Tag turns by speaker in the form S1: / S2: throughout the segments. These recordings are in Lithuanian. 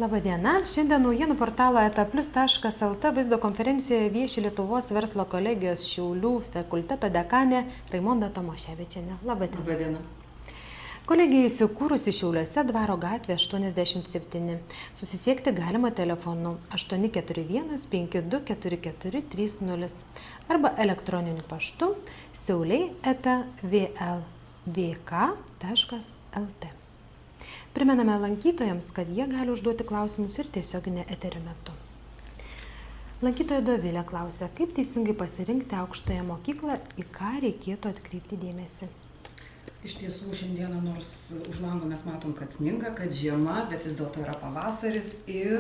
S1: Labadiena. Šiandien naujienų portalo etaplius.lt vaizdo konferencijoje vieši Lietuvos verslo kolegijos Šiaulių fakulteto dekanė Raimonda Tomaševičienė. Labadiena.
S2: Labadiena.
S1: Kolegija įsikūrusi Šiauliuose, Dvaro gatvė 87. Susisiekti galima telefonu 841 5244 30 arba elektroniniu paštu siauliai@vlvk.lt. Primename lankytojams, kad jie gali užduoti klausimus ir tiesioginė eterio metu. Lankytoja Dovilė klausia, kaip teisingai pasirinkti aukštąją mokyklą, į ką reikėtų atkreipti dėmesį.
S2: Iš tiesų, šiandieną nors už lango mes matom, kad sninga, kad žiema, bet vis dėlto yra pavasaris ir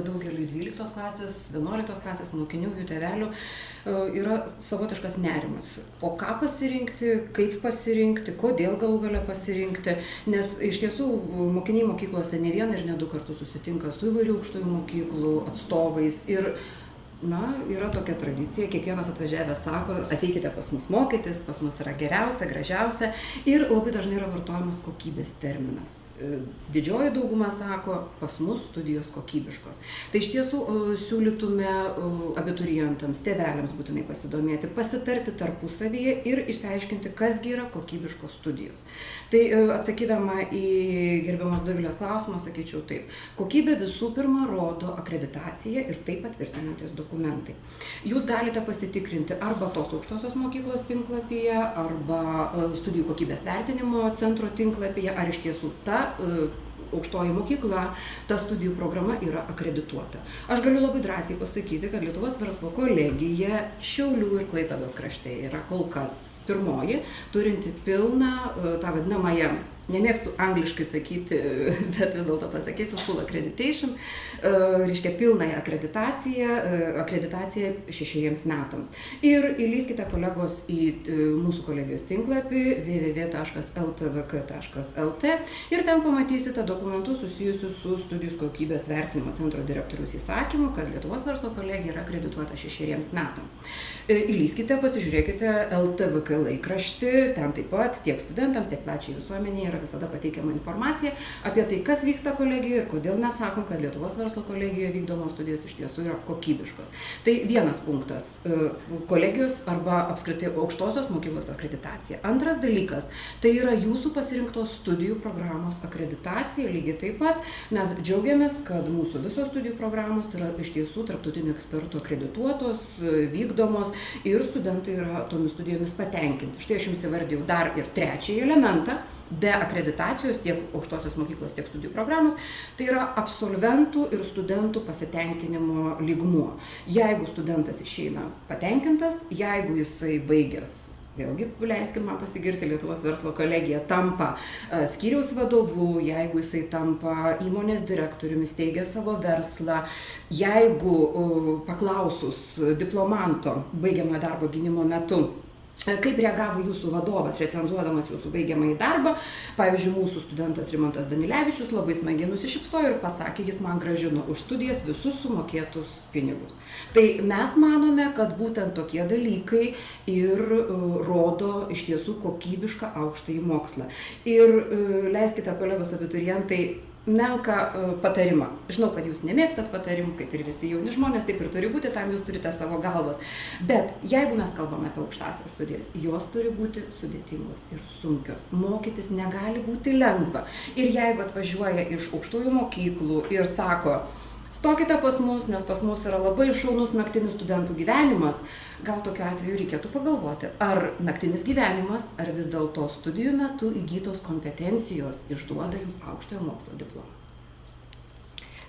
S2: daugeliu 12 klasės, 11 klasės mokinių, jų tėvelių yra savotiškas nerimas. O ką pasirinkti, kaip pasirinkti, kodėl galų gale pasirinkti, nes iš tiesų mokiniai mokyklose ne vieną ir ne du kartus susitinka su įvairių aukštųjų mokyklų atstovais ir yra tokia tradicija, kiekvienas atvažiavęs sako, ateikite pas mus mokytis, pas mus yra geriausia, gražiausia ir labai dažnai yra vartojamas kokybės terminas. Didžioji dauguma sako, pas mus studijos kokybiškos. Tai iš tiesų siūlytume abiturientams, tėveliams būtinai pasidomėti, pasitarti tarpusavyje ir išsiaiškinti, kasgi yra kokybiškos studijos. Tai atsakydama į gerbiamos Dovilės klausimą, sakyčiau taip. Kokybė visų pirma rodo akreditaciją ir tai patvirtinantis dokumentai. Jūs galite pasitikrinti arba tos aukštosios mokyklos tinklapyje, arba studijų kokybės vertinimo centro tinklapyje, ar iš tiesų ta aukštoji mokykla, ta studijų programa yra akredituota. Aš galiu labai drąsiai pasakyti, kad Lietuvos verslo kolegija Šiaulių ir Klaipėdos krašte yra kol kas pirmoji, turinti pilną, tą vadinamąją, nemėgstu angliškai sakyti, bet vis dėlto pasakysiu, full accreditation, reiškia pilnąją akreditaciją 6 metams. Ir įlyskite kolegos į mūsų kolegijos tinklapį www.ltvk.lt ir ten pamatysite dokumentus susijusius su studijų kokybės vertinimo centro direktoriaus įsakymu, kad Lietuvos verslo kolegija yra akredituota 6 metams. Įlyskite, pasižiūrėkite LTVK laikraštį, ten taip pat tiek studentams, tiek plačiai visuomenėje yra visada pateikiama informacija apie tai, kas vyksta kolegijoje ir kodėl mes sakom, kad Lietuvos verslo kolegijoje vykdomos studijos iš tiesų yra kokybiškos. Tai vienas punktas - kolegijos arba apskritai aukštosios mokyklos akreditacija. Antras dalykas - tai yra jūsų pasirinktos studijų programos akreditacija. Lygiai taip pat mes džiaugiamės, kad mūsų visos studijų programos yra iš tiesų tarptautinių ekspertų akredituotos, vykdomos ir studentai yra tomis studijomis patenkinti. Štai aš jums įvardėjau dar ir trečiąjį elementą. Be akreditacijos tiek aukštosios mokyklos, tiek studijų programos, tai yra absolventų ir studentų pasitenkinimo lygmuo. Jeigu studentas išeina patenkintas, jeigu jisai baigęs, vėlgi leiskim man pasigirti, Lietuvos verslo kolegija tampa skyriaus vadovu, jeigu jisai tampa įmonės direktoriumi, steigia savo verslą, jeigu paklausus diplomanto baigiamojo darbo gynimo metu, kaip reagavo jūsų vadovas, recenzuodamas jūsų baigiamąjį darbą. Pavyzdžiui, mūsų studentas Rimantas Danilevičius labai smagiai nusišypsojo ir pasakė, jis man grąžino už studijas visus sumokėtus pinigus. Tai mes manome, kad būtent tokie dalykai ir rodo iš tiesų kokybišką aukštąjį mokslą. Ir leiskite, kolegos abiturientai, menką patarimą. Žinau, kad jūs nemėgstat patarimų, kaip ir visi jauni žmonės, taip ir turi būti, tam jūs turite savo galvas. Bet jeigu mes kalbame apie aukštąsias studijas, jos turi būti sudėtingos ir sunkios. Mokytis negali būti lengva. Ir jeigu atvažiuoja iš aukštųjų mokyklų ir sako, stokite pas mus, nes pas mus yra labai šaunus naktinis studentų gyvenimas, gal tokiu atveju reikėtų pagalvoti, ar naktinis gyvenimas, ar vis dėlto studijų metu įgytos kompetencijos išduoda jums aukštojo mokslo diplomą.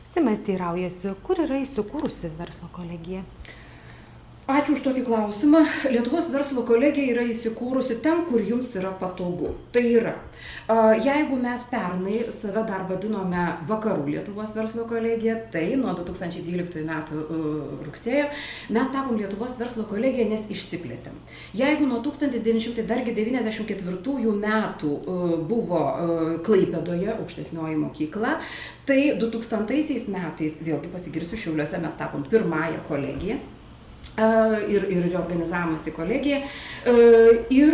S1: Stimas teiraujasi, kur yra įsikūrusi verslo kolegija?
S2: Ačiū už tokį klausimą. Lietuvos verslo kolegija yra įsikūrusi ten, kur jums yra patogu. Tai yra, jeigu mes pernai save dar vadinome Vakarų Lietuvos verslo kolegija, tai nuo 2012 metų rugsėjo mes tapom Lietuvos verslo kolegija, nes išsiplėtėm. Jeigu nuo 1994 metų buvo Klaipėdoje aukštesnioji mokykla, tai 2000 metais, vėlgi pasigirsiu, Šiauliuose mes tapom pirmąją kolegiją. ir reorganizavimas į kolegiją. Ir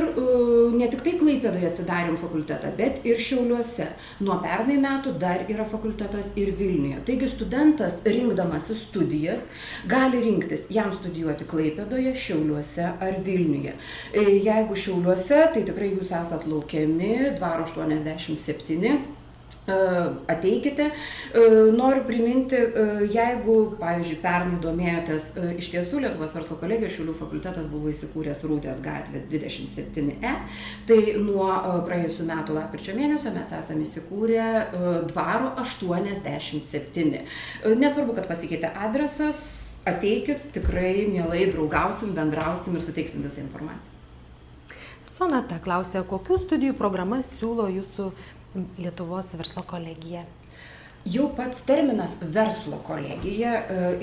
S2: ne tik tai Klaipėdoje atsidarėm fakultetą, bet ir Šiauliuose. Nuo pernai metų dar yra fakultetas ir Vilniuje. Taigi studentas, rinkdamasis studijas, gali rinktis jam studijuoti Klaipėdoje, Šiauliuose ar Vilniuje. Jeigu Šiauliuose, tai tikrai jūs esat laukiami, Dvaro 87. Ateikite. Noriu priminti, jeigu, pavyzdžiui, pernai domėjotės, iš tiesų Lietuvos verslo kolegijos Šiaulių fakultetas buvo įsikūręs Rūdės gatvė 27E, tai nuo praėjusių metų lapkričio mėnesio mes esame įsikūrę Dvaro 87. Nesvarbu, kad pasikeitė adresas, ateikit, tikrai mielai draugausim, bendrausim ir suteiksim visą informaciją.
S1: Sonata klausia, kokių studijų programas siūlo jūsų Lietuvos verslo kolegija?
S2: Jau pats terminas verslo kolegija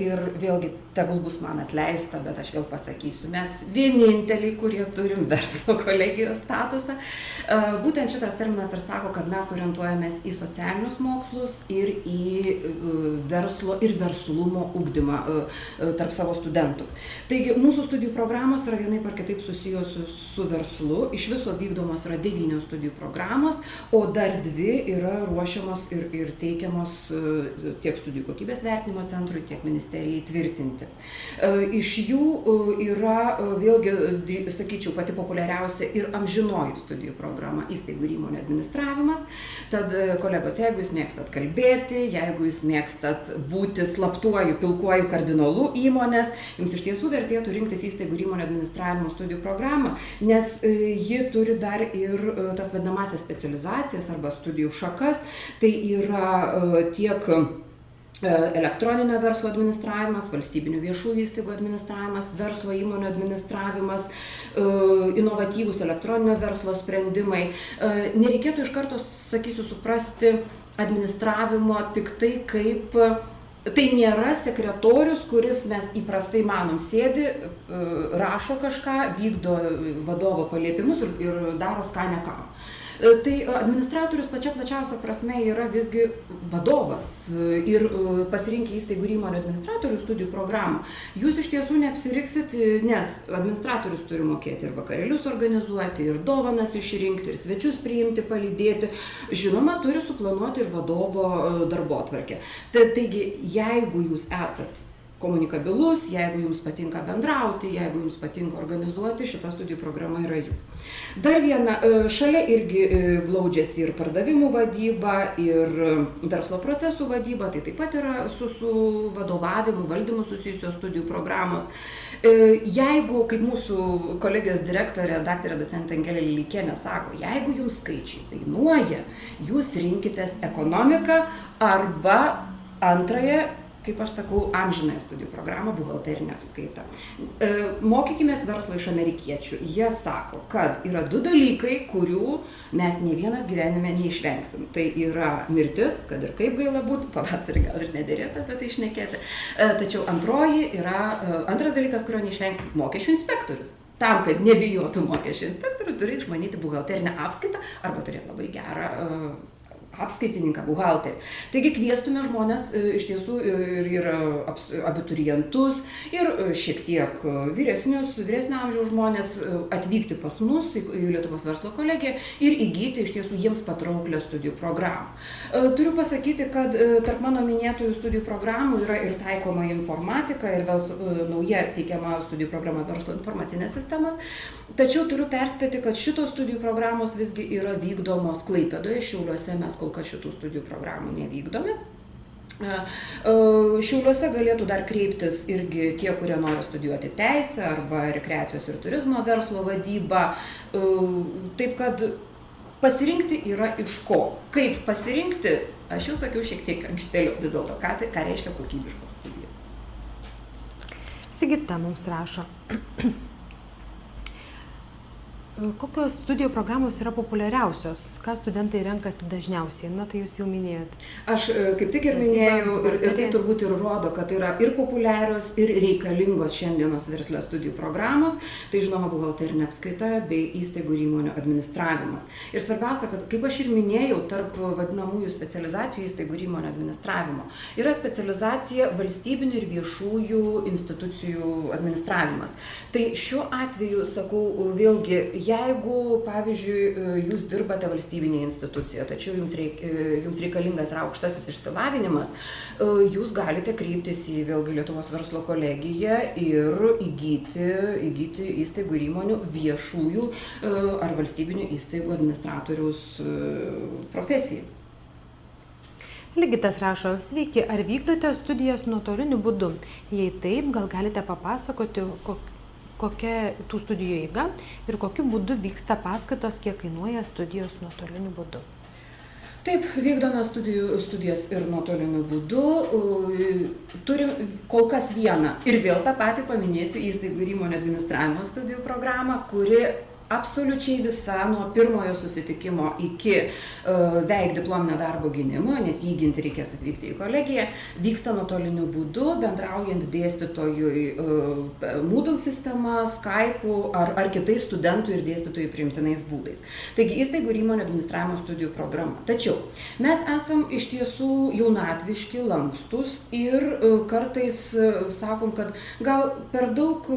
S2: ir vėlgi tegul bus man atleista, bet aš vėl pasakysiu, mes vieninteliai, kurie turim verslo kolegijos statusą. Būtent šitas terminas ir sako, kad mes orientuojamės į socialinius mokslus ir į verslo ir verslumo ugdymą tarp savo studentų. Taigi mūsų studijų programos yra vienaip ar kitaip susijusios su verslu. Iš viso vykdomos yra 9 studijų programos, o dar 2 yra ruošiamos ir teikiamos tiek studijų kokybės vertinimo centrui, tiek ministerijai tvirtinti. Iš jų yra, vėlgi, sakyčiau, pati populiariausia ir amžinoji studijų programa įstaigų ir įmonių administravimas. Tad, kolegos, jeigu jūs mėgstat kalbėti, jeigu jūs mėgstat būti slaptuoju, pilkuoju kardinolu įmonės, jums iš tiesų vertėtų rinktis įstaigų ir įmonių administravimo studijų programą, nes ji turi dar ir tas vadinamasias specializacijas arba studijų šakas. Tai yra tiek elektroninio verslo administravimas, valstybinių viešųjų įstaigų administravimas, verslo įmonių administravimas, inovatyvūs elektroninio verslo sprendimai. Nereikėtų iš karto, sakysiu, suprasti administravimo tik tai kaip... Tai nėra sekretorius, kuris mes įprastai manom sėdi, rašo kažką, vykdo vadovo paliepimus ir daro skanę ką. Tai administratorius pačia plačiausia prasme yra visgi vadovas ir pasirinkę įstaigų ir įmonių administratorių studijų programą. Jūs iš tiesų neapsiriksit, nes administratorius turi mokėti ir vakarėlius organizuoti, ir dovanas išrinkti, ir svečius priimti, palydėti. Žinoma, turi suplanuoti ir vadovo darbotvarkę. Taigi, jeigu jūs esat komunikabilus, jeigu jums patinka bendrauti, jeigu jums patinka organizuoti, šita studijų programa yra jūs. Dar viena, šalia irgi glaudžiasi ir pardavimų vadyba, ir verslo procesų vadyba, tai taip pat yra su vadovavimu, valdymu susijusios studijų programos. Jeigu, kaip mūsų kolegijos direktorė, daktarė docentė Angelė Lileikienė sako, jeigu jums skaičiai dainuoja, jūs rinkitės ekonomiką arba antrąją, kaip aš sakau, amžinąją studijų programą buhalterinę apskaitą. Mokykimės verslo iš amerikiečių. Jie sako, kad yra 2 dalykai, kurių mes nei vienas gyvenime neišvengsim. Tai yra mirtis, kad ir kaip gaila būtų, pavasarį gal ir nederėtų apie tai šnekėti. Tačiau antras dalykas, kurio neišvengsim, mokesčių inspektorius. Tam, kad nebijotų mokesčių inspektorių, turi išmanyti buhalterinę apskaitą arba turėti labai gerą apskaitininką, buhalterį. Taigi kviestume žmonės iš tiesų ir abiturientus, ir šiek tiek vyresnio amžiaus žmonės atvykti pas mus į Lietuvos verslo kolegiją ir įgyti iš tiesų jiems patrauklę studijų programą. Turiu pasakyti, kad tarp mano minėtųjų studijų programų yra ir taikoma informatika, ir nauja teikiama studijų programa verslo informacinės sistemos. Tačiau turiu perspėti, kad šitos studijų programos visgi yra vykdomos Klaipėdoje, Šiauliuose mes kol kas šitų studijų programų nevykdome. Šiauliuose galėtų dar kreiptis irgi tie, kurie nori studijuoti teisę arba rekreacijos ir turizmo verslo vadybą. Taip kad pasirinkti yra iš ko. Kaip pasirinkti, aš jau sakiau šiek tiek ankštėliau vis dėlto, ką reiškia kokybiškos studijos.
S1: Sigita mums rašo. Kokios studijų programos yra populiariausios? Ką studentai renkasi dažniausiai? Na, tai jūs jau minėjot.
S2: Aš kaip tik ir minėjau, ir tai turbūt ir rodo, kad yra ir populiarios, ir reikalingos šiandienos versle studijų programos. Tai žinoma, buhalterinė apskaita bei įstaigų ir įmonių administravimas. Ir svarbiausia, kad kaip aš ir minėjau, tarp vadinamųjų specializacijų įstaigų ir įmonių administravimo yra specializacija valstybinių ir viešųjų institucijų administravimas. Tai šiuo atveju, sakau, vėlgi, jeigu, pavyzdžiui, jūs dirbate valstybinėje institucijoje, tačiau jums reikalingas yra aukštasis išsilavinimas, jūs galite kreiptis į vėlgi Lietuvos verslo kolegiją ir įgyti įstaigų ir įmonių viešųjų ar valstybinių įstaigų administratoriaus profesiją.
S1: Ligitas rašo, sveiki, ar vykdote studijas nuotoliniu būdu? Jei taip, gal galite papasakoti, kokia tų studijų eiga ir kokiu būdu vyksta paskaitos, kiek kainuoja studijos nuotoliniu būdu.
S2: Taip, vykdome studijas ir nuotoliniu būdu. Turim kol kas vieną ir vėl tą patį paminėsiu įstaigų ir įmonių administravimo studijų programą, kuri absoliučiai visa nuo pirmojo susitikimo iki veik diplominio darbo gynimo, nes jį ginti reikės atvykti į kolegiją, vyksta nuotoliniu būdu, bendraujant dėstytojui Moodle sistema, Skype'u ar kitais studentų ir dėstytojų priimtinais būdais. Taigi įstaigų ir įmonių administravimo studijų programa. Tačiau mes esam iš tiesų jaunatviški, lankstus ir kartais sakom, kad gal per daug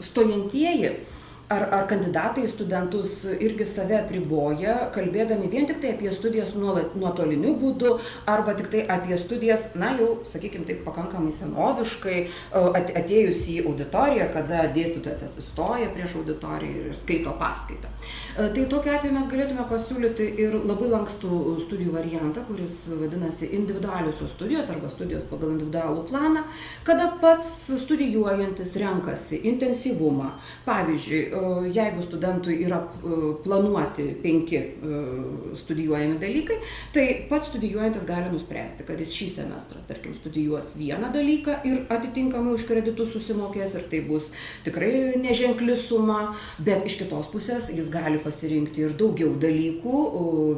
S2: stojantieji ar kandidatai į studentus irgi save apriboja, kalbėdami vien tik tai apie studijas nuotoliniu būdu arba tik tai apie studijas, na jau, sakykime, taip pakankamai senoviškai, atėjus į auditoriją, kada dėstytojas atsistoja prieš auditoriją ir skaito paskaitą. Tai tokiu atveju mes galėtume pasiūlyti ir labai lankstų studijų variantą, kuris vadinasi individualiosios studijos arba studijos pagal individualų planą, kada pats studijuojantis renkasi intensyvumą. Pavyzdžiui, jeigu studentui yra planuoti 5 studijuojami dalykai, tai pats studijuojantis gali nuspręsti, kad jis šį semestrą, tarkim, studijuos vieną dalyką ir atitinkamai už kreditus susimokės ir tai bus tikrai neženkli suma, bet iš kitos pusės jis gali pasirinkti ir daugiau dalykų,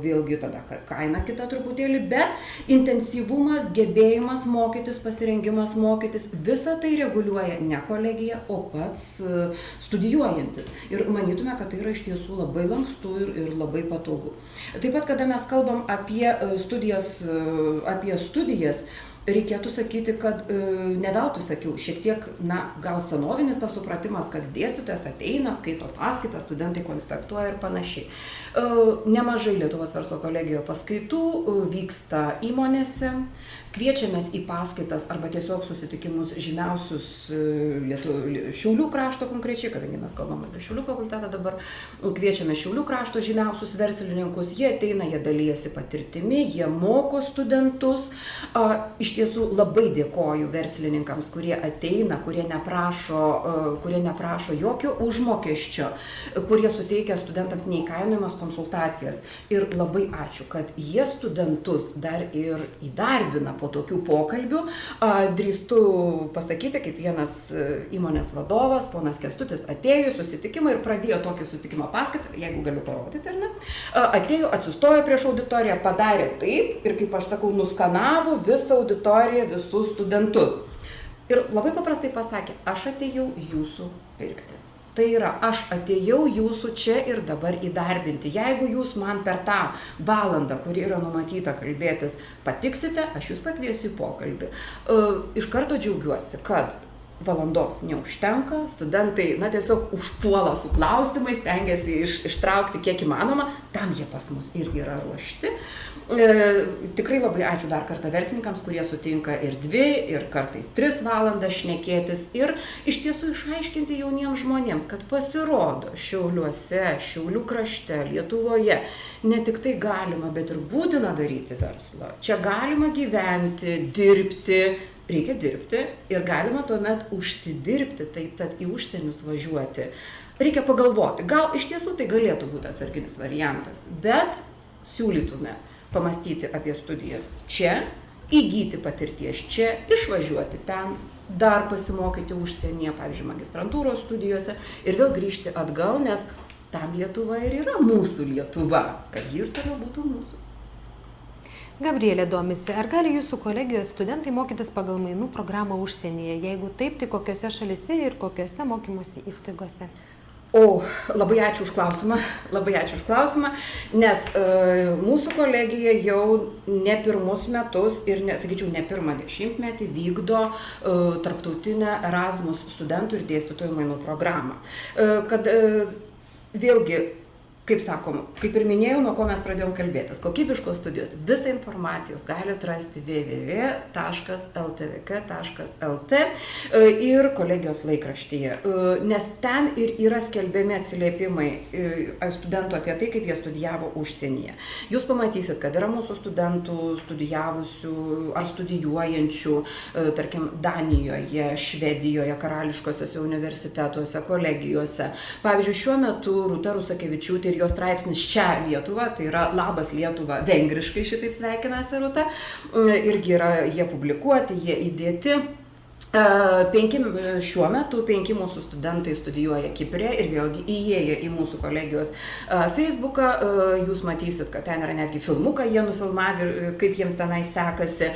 S2: vėlgi tada kaina kita truputėlį, bet intensyvumas, gebėjimas mokytis, pasirengimas mokytis, visą tai reguliuoja ne kolegija, o pats studijuojantis. Ir manytume, kad tai yra iš tiesų labai lankstu ir labai patogu. Taip pat, kada mes kalbam apie studijas, reikėtų sakyti, kad ne veltui sakiau, šiek tiek, gal senovinis tas supratimas, kad dėstytojas ateina, skaito paskaitą, studentai konspektuoja ir panašiai. Nemažai Lietuvos verslo kolegijoje paskaitų vyksta įmonėse, kviečiamės į paskaitas arba tiesiog susitikimus žymiausius Šiaulių krašto konkrečiai, kadangi mes kalbam apie Šiaulių fakultetą dabar, kviečiame Šiaulių krašto žymiausius verslininkus, jie ateina, jie dalyjasi patirtimi, jie moko studentus. Iš tiesų labai dėkoju verslininkams, kurie ateina, kurie neprašo jokio užmokesčio, kurie suteikia studentams neįkainojamas konsultacijas. Ir labai ačiū, kad jie studentus dar ir įdarbina po tokių pokalbių. Drįstu pasakyti, kaip vienas įmonės vadovas, ponas Kęstutis, atėjo į susitikimą ir pradėjo tokį susitikimo paskaitą, jeigu galiu parodyti, ar ne? Atėjo, atsistojo prieš auditoriją, padarė taip ir, kaip aš sakau, nuskanavo visą auditoriją, visus studentus. Ir labai paprastai pasakė, aš atėjau jūsų pirkti. Tai yra, aš atėjau jūsų čia ir dabar įdarbinti. Jeigu jūs man per tą valandą, kuri yra numatyta kalbėtis, patiksite, aš jūs pakviesiu į pokalbį. Iš karto džiaugiuosi, kad valandos neužtenka, studentai, tiesiog užpuola su klausimais, stengiasi ištraukti kiek įmanoma, tam jie pas mus irgi yra ruošti. Tikrai labai ačiū dar kartą verslininkams, kurie sutinka ir 2, ir kartais 3 valandas šnekėtis ir iš tiesų išaiškinti jauniems žmonėms, kad pasirodo Šiauliuose, Šiaulių krašte, Lietuvoje ne tik tai galima, bet ir būtina daryti verslą. Čia galima gyventi, dirbti, reikia dirbti ir galima tuomet užsidirbti, tai tad į užsienius važiuoti. Reikia pagalvoti, gal iš tiesų tai galėtų būti atsarginis variantas, bet siūlytume pamastyti apie studijas čia, įgyti patirties čia, išvažiuoti ten, dar pasimokyti užsienyje, pavyzdžiui, magistrantūros studijose ir vėl grįžti atgal, nes tam Lietuva ir yra mūsų Lietuva, kad ji ir toliau būtų mūsų.
S1: Gabrielė domisi, ar gali jūsų kolegijos studentai mokytis pagal mainų programą užsienyje? Jeigu taip, tai kokiose šalise ir kokiose mokymosi įstaigose?
S2: Labai ačiū už klausimą, nes mūsų kolegija jau ne pirmus metus ir, sakyčiau, ne pirmą dešimtmetį vykdo tarptautinę Erasmus studentų ir dėstytojų mainų programą. Kad vėlgi, kaip sakom, kaip ir minėjau, nuo ko mes pradėjom kalbėtis, kokybiškos studijos, visą informacijos galite rasti www.ltvk.lt ir kolegijos laikraštyje, nes ten ir yra skelbiami atsiliepimai studentų apie tai, kaip jie studijavo užsienyje. Jūs pamatysit, kad yra mūsų studentų studijavusių ar studijuojančių, tarkim, Danijoje, Švedijoje, karališkosiuose universitetuose, kolegijose. Pavyzdžiui, šiuo metu Rūta Rusakevičiūtė ir jos straipsnis Šią Lietuvą, tai yra Labas Lietuva, vengriškai šitaip sveikinasi Rūta, irgi yra jie publikuoti, jie įdėti. Šiuo metu 5 mūsų studentai studijuoja Kipre ir vėlgi įėję į mūsų kolegijos Facebooką, jūs matysit, kad ten yra netgi filmuką jie nufilmavę, kaip jiems tenai sekasi.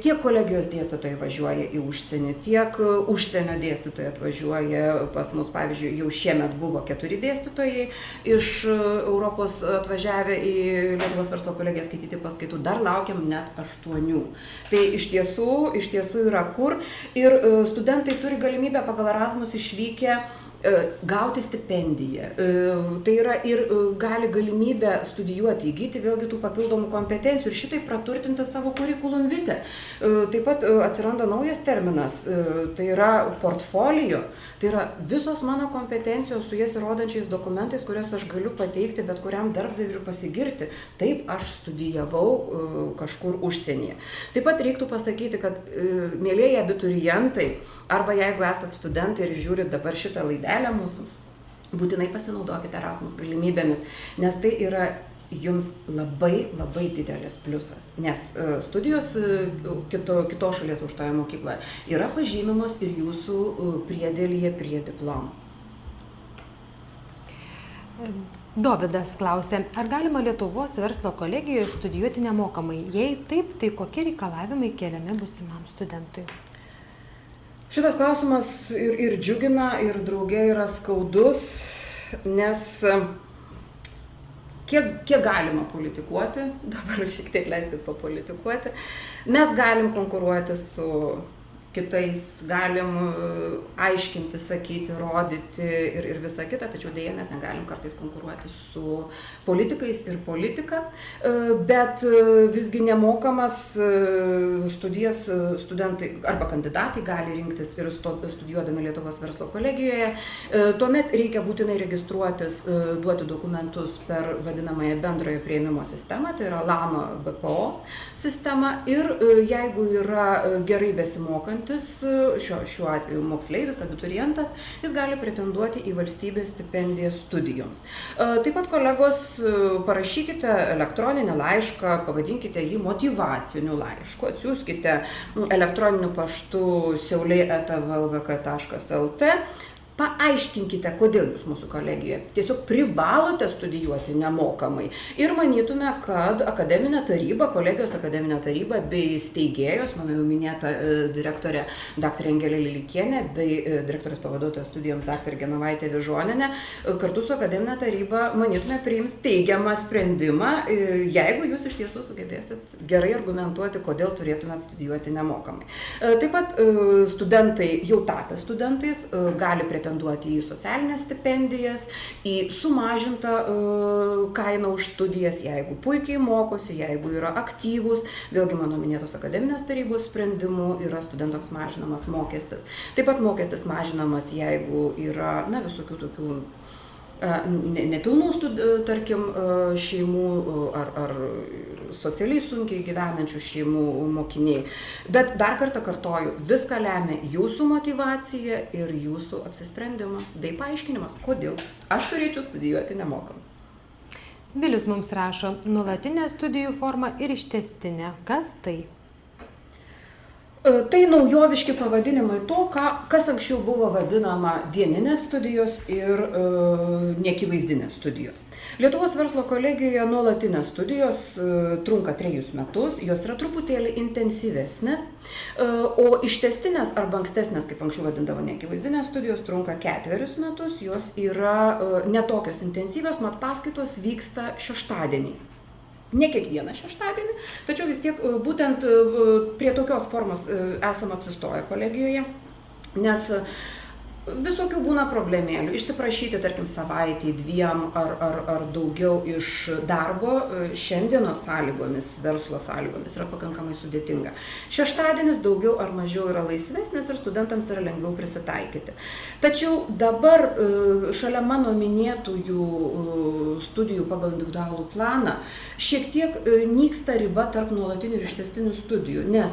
S2: Tiek kolegijos dėstytojai važiuoja į užsienį, tiek užsienio dėstytojai atvažiuoja pas mus. Pavyzdžiui, jau šiemet buvo 4 dėstytojai iš Europos atvažiavę į Lietuvos verslo kolegiją skaityti paskaitų, dar laukiam net 8. Tai iš tiesų yra kur. Ir studentai turi galimybę pagal Erasmus išvykę gauti stipendiją. Tai yra ir gali galimybę studijuoti, įgyti vėlgi tų papildomų kompetencijų ir šitai praturtinti savo kurikulum vitae. Taip pat atsiranda naujas terminas, tai yra portfolio, tai yra visos mano kompetencijos su jas įrodančiais dokumentais, kurias aš galiu pateikti bet kuriam darbdaviui ir pasigirti. Taip, aš studijavau kažkur užsienyje. Taip pat reiktų pasakyti, kad mielieji abiturientai, arba jeigu esat studentai ir žiūrit dabar šitą laidelę mūsų, būtinai pasinaudokite Erasmus galimybėmis, nes tai yra jums labai didelis pliusas, nes studijos kitos šalies aukštoje mokykloje yra pažymimos ir jūsų priedėlyje prie diplomų.
S1: Dovydas klausė, ar galima Lietuvos verslo kolegijoje studijuoti nemokamai? Jei taip, tai kokie reikalavimai keliami būsimam studentui?
S2: Šitas klausimas ir džiugina, ir drauge yra skaudus, nes kiek galima politikuoti, dabar šiek tiek leiskit papolitikuoti, mes galim konkuruoti su kitais, galim aiškinti, sakyti, rodyti ir visą kitą, tačiau dėja mes negalim kartais konkuruoti su politikais ir politika, bet visgi nemokamas studijas studentai arba kandidatai gali rinktis ir studijuodami Lietuvos verslo kolegijoje. Tuomet reikia būtinai registruotis, duoti dokumentus per vadinamąją bendrojo priėmimo sistemą, tai yra LAMA BPO sistema, ir jeigu yra gerai besimokantis, šiuo atveju moksleivis, abiturientas, jis gali pretenduoti į valstybės stipendiją studijoms. Taip pat, kolegos, parašykite elektroninį laišką, pavadinkite jį motyvaciniu laišku, atsiųskite elektroniniu paštu siauliai@vlvk.lt. Paaiškinkite, kodėl jūs mūsų kolegijoje tiesiog privalote studijuoti nemokamai. Ir manytume, kad akademinė taryba, kolegijos akademinė taryba bei steigėjos, mano jau minėta direktorė dr. Angelė Lilikienė bei direktorės pavaduotoja studijoms dr. Genovaitė Vyžonienė, kartu su akademinė taryba, manytume, priims teigiamą sprendimą, jeigu jūs iš tiesų sugebėsit gerai argumentuoti, kodėl turėtumėt studijuoti nemokamai. Taip pat studentai, jau tapę studentais, gali pretenduoti į socialinės stipendijas, į sumažintą kainą už studijas, jeigu puikiai mokosi, jeigu yra aktyvūs. Vėlgi mano minėtos akademinės tarybos sprendimų yra studentams mažinamas mokestis. Taip pat mokestis mažinamas, jeigu yra visokių tokių nepilnų, tarkim, šeimų ar socialiai sunkiai gyvenančių šeimų mokiniai. Bet dar kartą kartoju, viską lemia jūsų motyvacija ir jūsų apsisprendimas bei paaiškinimas, kodėl aš turėčiau studijuoti nemokamai.
S1: Vilius mums rašo, nuolatinė studijų forma ir ištęstinė. Kas tai?
S2: Tai naujoviški pavadinimai to, kas anksčiau buvo vadinama dieninės studijos ir neakivaizdinės studijos. Lietuvos verslo kolegijoje nuolatinės studijos trunka 3 metus, jos yra truputėlį intensyvesnės, o ištęstinės arba ankstesnės, kaip anksčiau vadindavo neakivaizdinės studijos, trunka 4 metus, jos yra netokios intensyvios, mat paskaitos vyksta šeštadieniais. Ne kiekvieną šeštadienį, tačiau vis tiek būtent prie tokios formos esam apsistoję kolegijoje, nes visokių būna problemėlių. Išsiprašyti, tarkim, savaitį, 2 ar daugiau iš darbo šiandienos sąlygomis, verslo sąlygomis yra pakankamai sudėtinga. Šeštadienis daugiau ar mažiau yra laisvesnis ir studentams yra lengviau prisitaikyti. Tačiau dabar šalia mano minėtųjų studijų pagal individualų planą šiek tiek nyksta riba tarp nuolatinių ir ištęstinių studijų, nes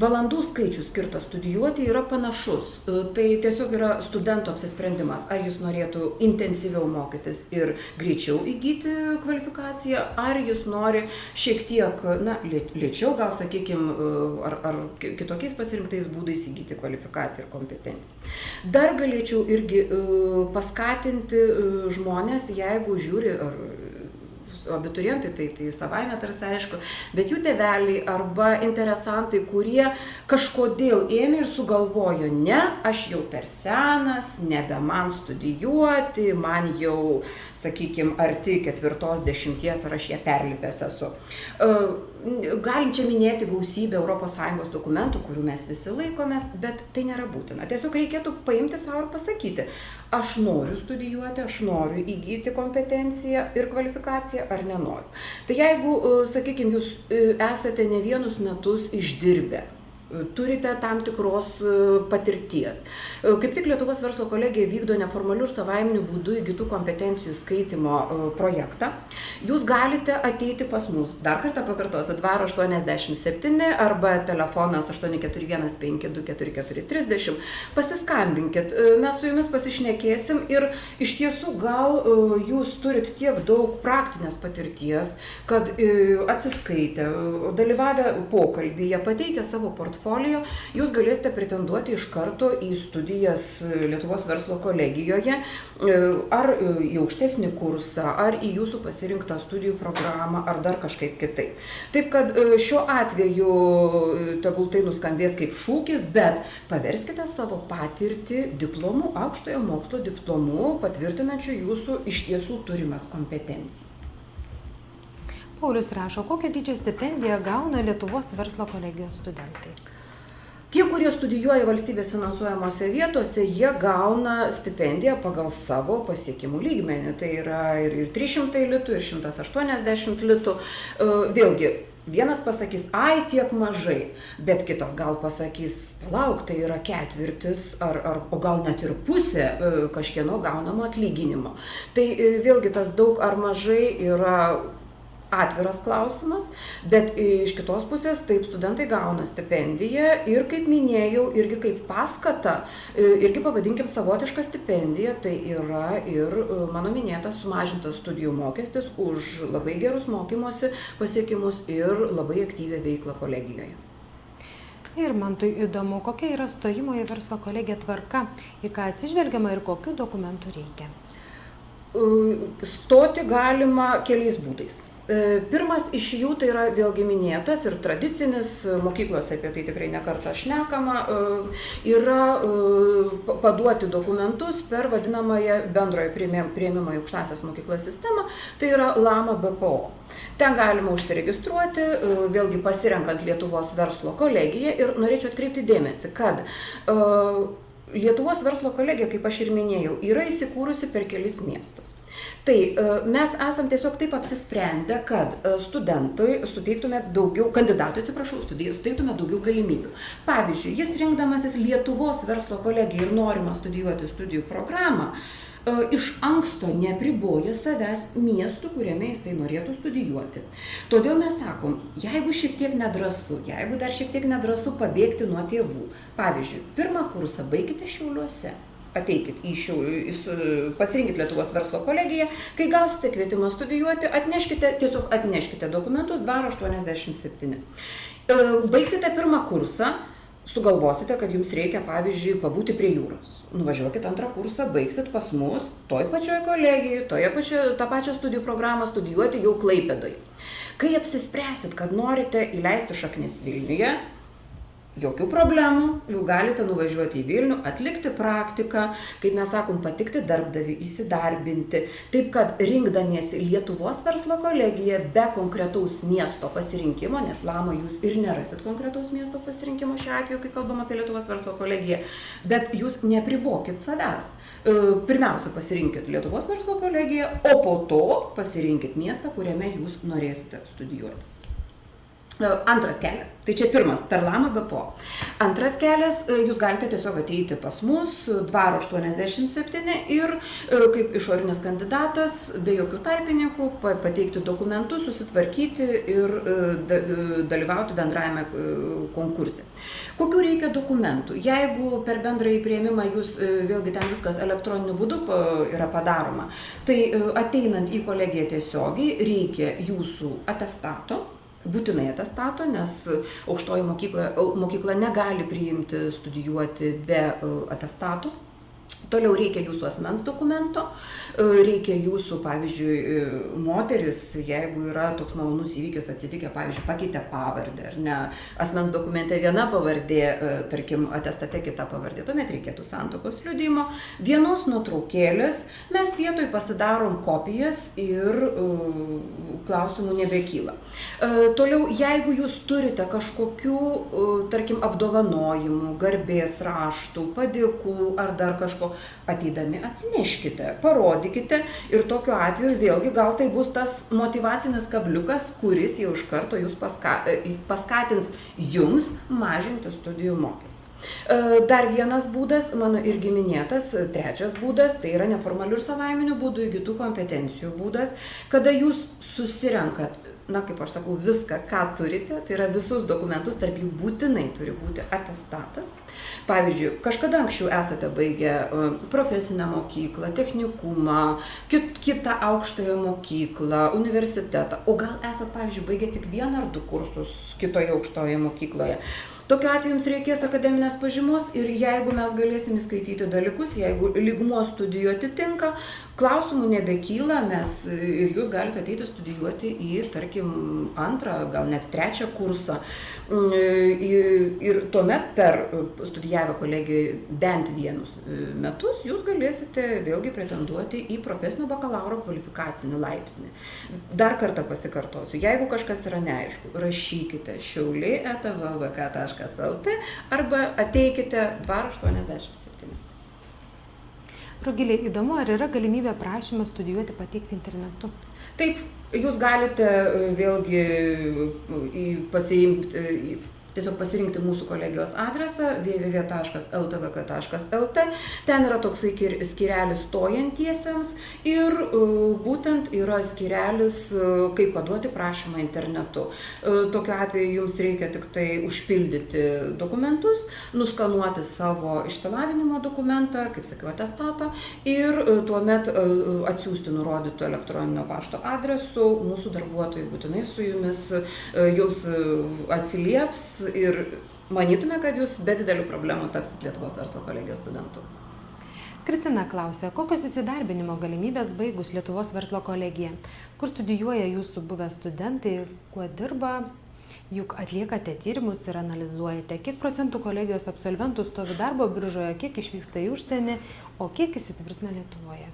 S2: valandų skaičius skirtas studijuoti yra panašus. Tai tiesiog yra studento apsisprendimas, ar jis norėtų intensyviau mokytis ir greičiau įgyti kvalifikaciją, ar jis nori šiek tiek, lėčiau, gal sakykime, ar kitokiais pasirinktais būdais įgyti kvalifikaciją ir kompetenciją. Dar galėčiau irgi paskatinti žmonės, jeigu žiūri, abiturientai, tai savaime tarsi aišku, bet jų tėveliai arba interesantai, kurie kažkodėl ėmė ir sugalvojo, ne, aš jau per senas, nebe man studijuoti, man jau, sakykime, arti 40 ar aš ją perlipęs esu. Galim čia minėti gausybę ES dokumentų, kurių mes visi laikomės, bet tai nėra būtina. Tiesiog reikėtų paimti savo ir pasakyti, aš noriu studijuoti, aš noriu įgyti kompetenciją ir kvalifikaciją, ar nenoriu. Tai jeigu, sakykime, jūs esate ne vienus metus išdirbę, turite tam tikros patirties. Kaip tik Lietuvos verslo kolegija vykdo neformalių ir savaiminių būdų įgytų kompetencijų skaitymo projektą. Jūs galite ateiti pas mus, dar kartą pakartosiu, Dvaro 87 arba telefonas 841524430, pasiskambinkit, mes su jumis pasišnekėsim ir iš tiesų gal jūs turit tiek daug praktinės patirties, kad atsiskaitę, dalyvavę pokalbyje, pateikę savo portfolio, jūs galėsite pretenduoti iš karto į studijas Lietuvos verslo kolegijoje, ar į aukštesnį kursą, ar į jūsų pasirinktą studijų programą, ar dar kažkaip kitaip. Taip kad šiuo atveju, tegul tai nuskambės kaip šūkis, bet paverskite savo patirtį diplomu, aukštojo mokslo diplomu, patvirtinančiu jūsų iš tiesų turimas kompetencijas.
S1: Paulius rašo, kokią dydžią stipendiją gauna Lietuvos verslo kolegijos studentai?
S2: Tie, kurie studijuoja valstybės finansuojamose vietose, jie gauna stipendiją pagal savo pasiekimų lygmenį. Tai yra ir 300 litų, ir 180 litų. Vėlgi, vienas pasakys, ai, tiek mažai, bet kitas gal pasakys, palauk, tai yra ketvirtis, o gal net ir pusė kažkieno gaunamo atlyginimo. Tai vėlgi tas daug ar mažai yra atviras klausimas, bet iš kitos pusės taip studentai gauna stipendiją ir, kaip minėjau, irgi kaip paskata, irgi pavadinkim savotišką stipendiją, tai yra ir mano minėtas sumažintas studijų mokestis už labai gerus mokymosi pasiekimus ir labai aktyvią veiklą kolegijoje.
S1: Ir man tai įdomu, kokia yra stojimo į verslo kolegiją tvarka, į ką atsižvelgiama ir kokių dokumentų reikia.
S2: Stoti galima keliais būdais. Pirmas iš jų tai yra vėlgi minėtas ir tradicinis, mokyklose apie tai tikrai nekartą šnekama, yra paduoti dokumentus per vadinamąją bendrojo priėmimo į aukštąsias mokyklas sistemą, tai yra LAMA BPO. Ten galima užsiregistruoti, vėlgi pasirenkant Lietuvos verslo kolegiją ir norėčiau atkreipti dėmesį, kad Lietuvos verslo kolegija, kaip aš ir minėjau, yra įsikūrusi per kelis miestus. Tai mes esam tiesiog taip apsisprendę, kad studentui suteiktume daugiau, kandidatui, suteiktume daugiau galimybių. Pavyzdžiui, jis rinkdamasis Lietuvos verslo kolegiją ir norima studijuoti studijų programą, iš anksto neapriboja savęs miestų, kuriame jisai norėtų studijuoti. Todėl mes sakom, jeigu šiek tiek nedrąsu, jeigu dar šiek tiek nedrąsu pabėgti nuo tėvų, pavyzdžiui, pirmą kursą baikite Šiauliuose, ateikit pasirinkit Lietuvos verslo kolegiją, kai gausite kvietimą studijuoti, tiesiog atneškite dokumentus Dvaro 87. Baigsite pirmą kursą, sugalvosite, kad jums reikia, pavyzdžiui, pabūti prie jūros. Nuvažiuokit antrą kursą, baigsit pas mus, toj pačioj kolegijai, tą pačią studijų programą studijuoti jau Klaipėdoje. Kai apsispręsit, kad norite įleisti šaknis Vilniuje, jokių problemų, jau galite nuvažiuoti į Vilnių, atlikti praktiką, kaip mes sakom, patikti darbdaviui, įsidarbinti. Taip kad rinkdamiesi Lietuvos verslo kolegiją be konkretaus miesto pasirinkimo, nes Lamo jūs ir nerasit konkretaus miesto pasirinkimo šiuo atveju, kai kalbam apie Lietuvos verslo kolegiją, bet jūs nepribokit savęs. Pirmiausia, pasirinkit Lietuvos verslo kolegiją, o po to pasirinkit miestą, kuriame jūs norėsite studijuoti. Antras kelias. Tai čia pirmas, per Lamą BPO. Antras kelias, jūs galite tiesiog ateiti pas mus, Dvaro 87 ir kaip išorinis kandidatas, be jokių tarpininkų, pateikti dokumentus, susitvarkyti ir dalyvauti bendrajame konkurse. Kokių reikia dokumentų? Jeigu per bendrąjį priėmimą jūs, vėlgi ten viskas elektroniniu būdu yra padaroma, tai ateinant į kolegiją tiesiogiai reikia jūsų atestato, būtinai atestato, nes aukštoji mokykla negali priimti studijuoti be atestatų. Toliau reikia jūsų asmens dokumento, reikia jūsų, pavyzdžiui, moteris, jeigu yra toks malonus įvykis atsitikę, pavyzdžiui, pakeitė pavardę, ar ne, asmens dokumente viena pavardė, tarkim, atestate kita pavardė, tuomet reikėtų santuokos liudijimo, vienos nuotraukėlės, mes vietoj pasidarom kopijas ir klausimų nebekyla. Toliau, jeigu jūs turite kažkokių, tarkim, apdovanojimų, garbės raštų, padėkų ar dar kažko, ateidami atsineškite, parodykite ir tokiu atveju vėlgi gal tai bus tas motyvacinis kabliukas, kuris jau iš karto jūs paskatins jums mažinti studijų mokestį. Dar vienas būdas, mano irgi minėtas, trečias būdas, tai yra neformalių ir savaiminių būdų įgytų kompetencijų būdas, kada jūs susirenkat, na, kaip aš sakau, viską, ką turite, tai yra visus dokumentus, tarp jų būtinai turi būti atestatas. Pavyzdžiui, kažkada anksčiau esate baigę profesinę mokyklą, technikumą, kitą aukštąją mokyklą, universitetą, o gal esate, pavyzdžiui, baigę tik 1 ar 2 kursus kitoje aukštoje mokykloje. Tokiu atveju jums reikės akademinės pažymos ir jeigu mes galėsim įskaityti dalykus, jeigu lygmuo studijų atitinka, klausimų nebekyla, ir jūs galite ateiti studijuoti į, tarkim, 2, gal net 3 kursą. Ir tuomet per studijavę kolegijoje bent 1 metus jūs galėsite vėlgi pretenduoti į profesinio bakalauro kvalifikacinį laipsnį. Dar kartą pasikartosiu, jeigu kažkas yra neaišku, rašykite šiauliai@vlvk.lt arba ateikite Dvaro 87.
S1: Rugilė, įdomu, ar yra galimybė prašymą studijuoti pateikti internetu?
S2: Taip, jūs galite vėlgi tiesiog pasirinkti mūsų kolegijos adresą www.ltvk.lt. Ten yra toksai skyrelis stojantiesiems ir būtent yra skyrelis, kaip paduoti prašymą internetu. Tokiu atveju jums reikia tik tai užpildyti dokumentus, nuskanuoti savo išsilavinimo dokumentą, kaip sakiau, atestatą ir tuomet atsiųsti nurodytų elektroninio pašto adresu. Mūsų darbuotojai būtinai su jumis jums atsilieps ir manytume, kad jūs be didelių problemų tapsit Lietuvos verslo kolegijos studentu.
S1: Kristina klausia, kokios įsidarbinimo galimybės baigus Lietuvos verslo kolegiją? Kur studijuoja jūsų buvę studentai, kuo dirba? Juk atliekate tyrimus ir analizuojate, kiek procentų kolegijos absolventų stovi darbo biržoje, kiek išvyksta į užsienį, o kiek įsitvirtina Lietuvoje?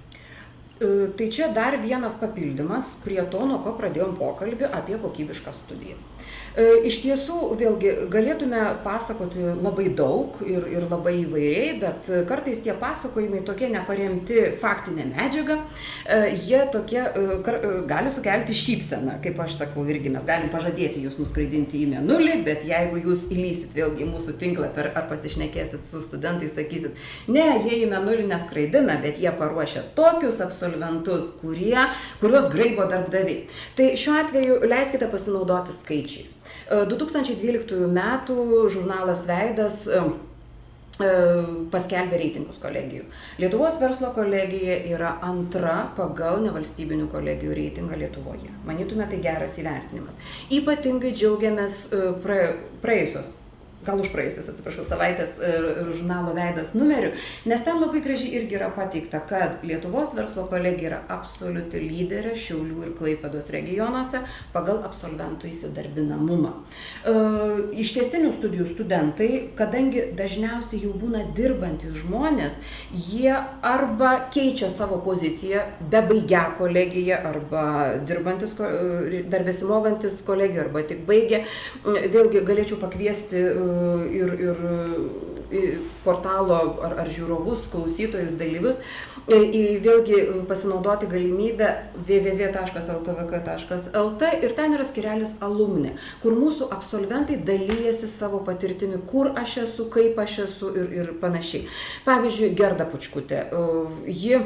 S2: Tai čia dar vienas papildymas prie to, nuo ko pradėjom pokalbį apie kokybiškas studijas. Iš tiesų, vėlgi, galėtume pasakoti labai daug ir labai įvairiai, bet kartais tie pasakojimai tokie neparemti faktinė medžiaga, jie tokie gali sukelti šypseną, kaip aš sakau, irgi mes galim pažadėti jūs nuskraidinti į Mėnulį, bet jeigu jūs įlysit vėlgi į mūsų tinklapį ar pasišnekėsit su studentais, sakysit, ne, jie į Mėnulį neskraidina, bet jie paruošia tokius absolventus, kuriuos graibo darbdaviai. Tai šiuo atveju leiskite pasinaudoti skaičiais. 2012 metų žurnalas Veidas paskelbė reitingus kolegijų. Lietuvos verslo kolegija yra antra pagal nevalstybinių kolegijų reitingą Lietuvoje. Manytume, tai geras įvertinimas. Ypatingai džiaugiamės praėjusios savaitės žurnalo Veidas numeriu, nes ten labai gražiai irgi yra pateikta, kad Lietuvos verslo kolegija yra absoliuti lyderė Šiaulių ir Klaipėdos regionuose pagal absolventų įsidarbinamumą. Ištęstinių studijų studentai, kadangi dažniausiai jau būna dirbantys žmonės, jie arba keičia savo poziciją, bebaigę kolegiją, arba dirbantis, dar besimokantis kolegijoje, arba tik baigę. Vėlgi galėčiau pakviesti ir portalo ar žiūrovus, klausytojus, dalyvius, vėlgi pasinaudoti galimybę www.ltvk.lt ir ten yra skyrelis alumni, kur mūsų absolventai dalyjasi savo patirtimi, kur aš esu, kaip aš esu ir panašiai. Pavyzdžiui, Gerda Pučkutė, ji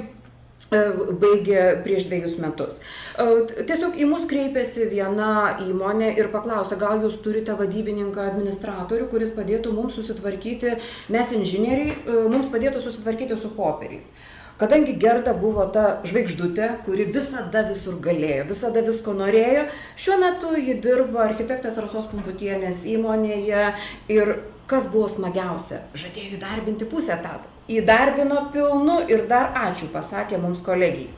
S2: baigė prieš 2 metus. Tiesiog į mus kreipėsi viena įmonė ir paklausė, gal jūs turite vadybininką administratorių, kuris padėtų mums susitvarkyti, mes inžinieriai, mums padėtų susitvarkyti su popieriais. Kadangi Gerda buvo ta žvaigždutė, kuri visada visur galėjo, visada visko norėjo, šiuo metu ji dirba architektės Rasos Pumputienės įmonėje ir kas buvo smagiausia, žadėjo įdarbinti pusę etato. Įdarbino pilnu ir dar ačiū, pasakė mums kolegijai.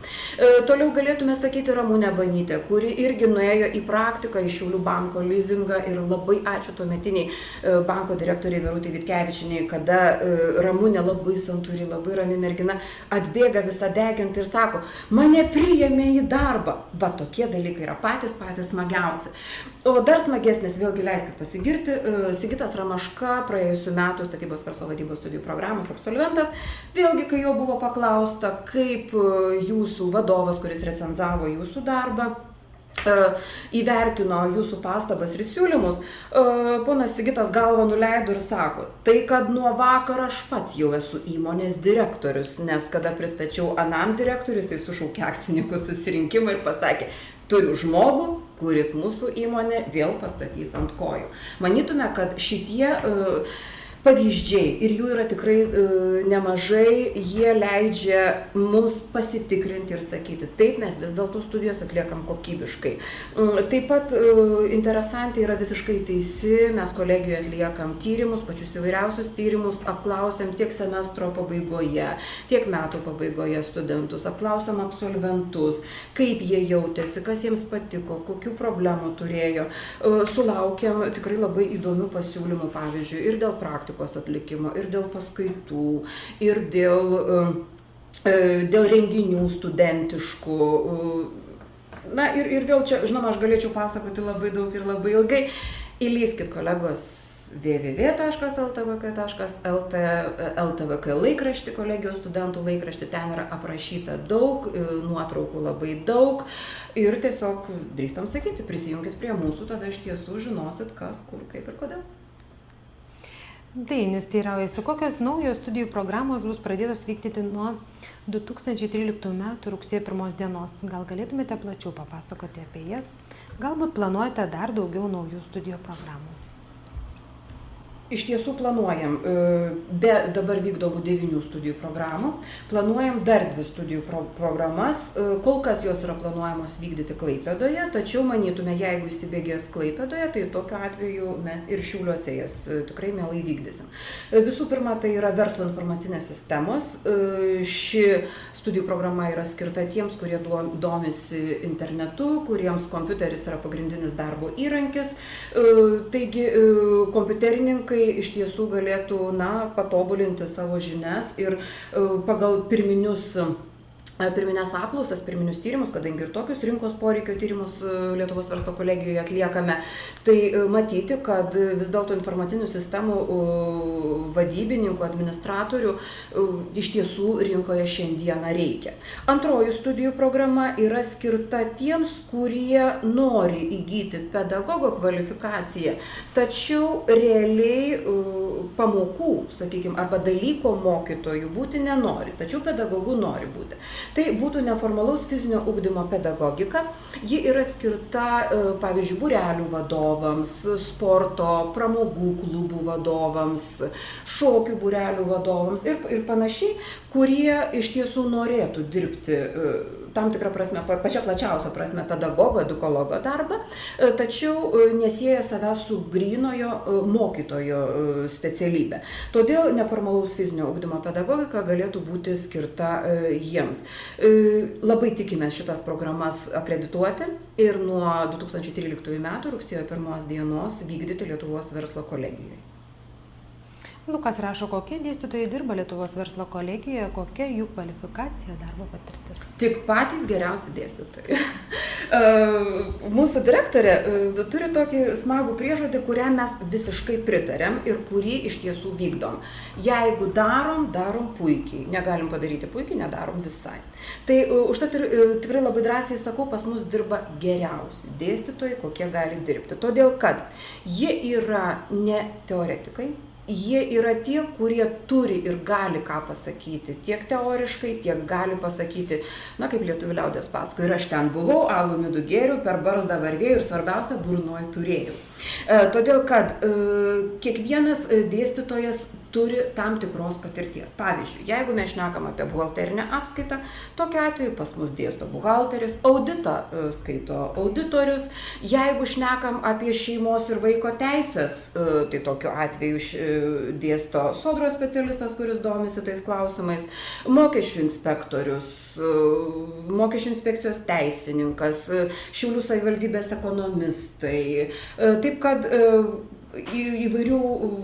S2: Toliau galėtume sakyti Ramunę Banytę, kuri irgi nuėjo į praktiką į Šiaulių banko lizingą ir labai ačiū tuometiniai banko direktoriai Verutei Vitkevičienei, kada Ramunė labai santūri, labai rami mergina atbėga visą deginti ir sako, mane priėmė į darbą. Va, tokie dalykai yra patys smagiausi. O dar smagesnis, vėlgi leiskit pasigirti, Sigitas Ramaška, praėjusių metų statybos verslo vadybos studijų programos absolventas, vėlgi, kai jo buvo paklausta, kaip jūsų vadovas, kuris recenzavo jūsų darbą, įvertino jūsų pastabas ir siūlymus, ponas Sigitas galvą nuleido ir sako, tai kad nuo vakar aš pats jau esu įmonės direktorius, nes kada pristačiau anam direktorius, tai sušaukė akcininkų susirinkimą ir pasakė, turiu žmogų, kuris mūsų įmonę vėl pastatys ant kojų. Manytume, kad šitie pavyzdžiai, ir jų yra tikrai nemažai, jie leidžia mums pasitikrinti ir sakyti, taip mes vis dėlto studijas atliekam kokybiškai. Taip pat interesantai yra visiškai teisi, mes kolegijoje atliekam tyrimus, pačius įvairiausius tyrimus, apklausiam tiek semestro pabaigoje, tiek metų pabaigoje studentus, apklausiam absolventus, kaip jie jautėsi, kas jiems patiko, kokių problemų turėjo. Sulaukiam tikrai labai įdomių pasiūlymų, pavyzdžiui, ir dėl praktikos atlikimo, ir dėl paskaitų, ir dėl renginių studentiškų. Na ir vėl čia, žinoma, aš galėčiau pasakoti labai daug ir labai ilgai. Įlyskit, kolegos, www.ltvk.lt, LTVK laikraštį, kolegijos studentų laikraštį, ten yra aprašyta daug, nuotraukų labai daug ir tiesiog drįstam sakyti, prisijunkit prie mūsų, tada iš tiesų žinosit, kas, kur, kaip ir kodėl.
S1: Dainius teiraujasi, kokios naujos studijų programos bus pradėtos vykdyti nuo 2013 metų rugsėjo 1 dienos. Gal galėtumėte plačiau papasakoti apie jas? Galbūt planuojate dar daugiau naujų studijų programų?
S2: Iš tiesų planuojam, be dabar vykdomų 9 studijų programų, planuojam dar 2 studijų programas, kol kas jos yra planuojamos vykdyti Klaipėdoje, tačiau manytume, jeigu įsibėgės Klaipėdoje, tai tokiu atveju mes ir Šiauliuose jas tikrai mielai vykdysim. Visų pirma, tai yra verslo informacinės sistemos. Ši studijų programa yra skirta tiems, kurie domisi internetu, kuriems kompiuteris yra pagrindinis darbo įrankis. Taigi, kompiuterininkai iš tiesų galėtų patobulinti savo žinias ir pagal pirminės apklausas, pirminius tyrimus, kadangi ir tokius rinkos poreikio tyrimus Lietuvos verslo kolegijoje atliekame, tai matyti, kad vis dėlto informacinių sistemų vadybininkų, administratorių iš tiesų rinkoje šiandieną reikia. Antroji studijų programa yra skirta tiems, kurie nori įgyti pedagogo kvalifikaciją, tačiau realiai pamokų, sakykime, arba dalyko mokytojų būti nenori, tačiau pedagogų nori būti. Tai būtų neformalaus fizinio ugdymo pedagogika. Ji yra skirta, pavyzdžiui, būrelių vadovams, sporto, pramogų klubų vadovams, šokių būrelių vadovams ir panašiai, kurie iš tiesų norėtų dirbti tam tikrą prasme, pačia plačiausia prasme pedagogo, edukologo darbą, tačiau nesieja savęs su grynojo mokytojo specialybė. Todėl neformalaus fizinio ugdymo pedagogika galėtų būti skirta jiems. Labai tikimės šitas programas akredituoti ir nuo 2013 metų rugsėjo 1 dienos vykdyti Lietuvos verslo kolegijoje.
S1: Lukas rašo, kokie dėstytojai dirba Lietuvos verslo kolegijoje, kokia jų kvalifikacija, darbo patirtis.
S2: Tik patys geriausi dėstytojai. Mūsų direktorė turi tokį smagų priežodį, kuriam mes visiškai pritarėm ir kurį iš tiesų vykdom. Jeigu darom puikiai. Negalim padaryti puikiai, nedarom visai. Tai užtat ir tikrai labai drąsiai sakau, pas mus dirba geriausi dėstytojai, kokie gali dirbti. Todėl, kad jie yra ne teoretikai, jie yra tie, kurie turi ir gali ką pasakyti, tiek teoriškai, tiek gali pasakyti, na, kaip lietuvių liaudies pasako, ir aš ten buvau, alų midų gėriau, per barzdą varvėjau ir svarbiausia, burnoj turėjau. Todėl, kad kiekvienas dėstytojas turi tam tikros patirties. Pavyzdžiui, jeigu mes šnekam apie buhalterinę apskaitą, tokiu atveju pas mus dėsto buhalteris, auditą skaito auditorius. Jeigu šnekam apie šeimos ir vaiko teisės, tai tokiu atveju dėsto sodros specialistas, kuris domisi tais klausimais, mokesčių inspektorius, mokesčių inspekcijos teisininkas, Šiaulių savivaldybės ekonomistai. Taip kad įvairių,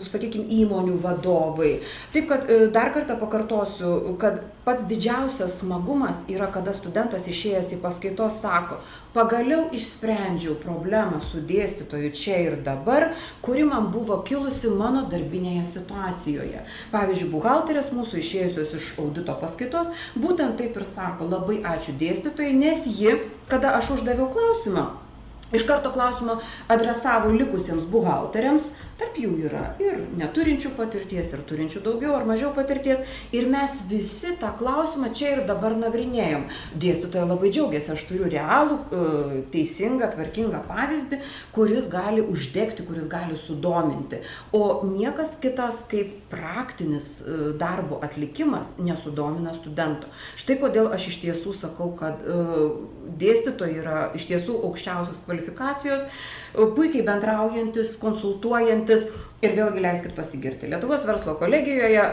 S2: sakykime, įmonių vadovai. Taip, kad dar kartą pakartosiu, kad pats didžiausias smagumas yra, kada studentas išėjęs į paskaitos sako, pagaliau išsprendžiau problemą su dėstytoju čia ir dabar, kuri man buvo kilusi mano darbinėje situacijoje. Pavyzdžiui, buhalterės mūsų išėjusios iš audito paskaitos, būtent taip ir sako, labai ačiū dėstytojai, nes ji, kada aš uždaviau klausimą, iš karto klausimą adresavo likusiems buhalteriams, tarp jų yra ir neturinčių patirties, ir turinčių daugiau ar mažiau patirties, ir mes visi tą klausimą čia ir dabar nagrinėjom. Dėstytoja labai džiaugiasi, aš turiu realų, teisingą, tvarkingą pavyzdį, kuris gali uždegti, kuris gali sudominti, o niekas kitas kaip praktinis darbo atlikimas nesudomina studento. Štai kodėl aš iš tiesų sakau, kad dėstytojai yra iš tiesų aukščiausios kvalifikacijos, puikiai bendraujantis, konsultuojantis ir vėlgi leiskit pasigirti. Lietuvos verslo kolegijoje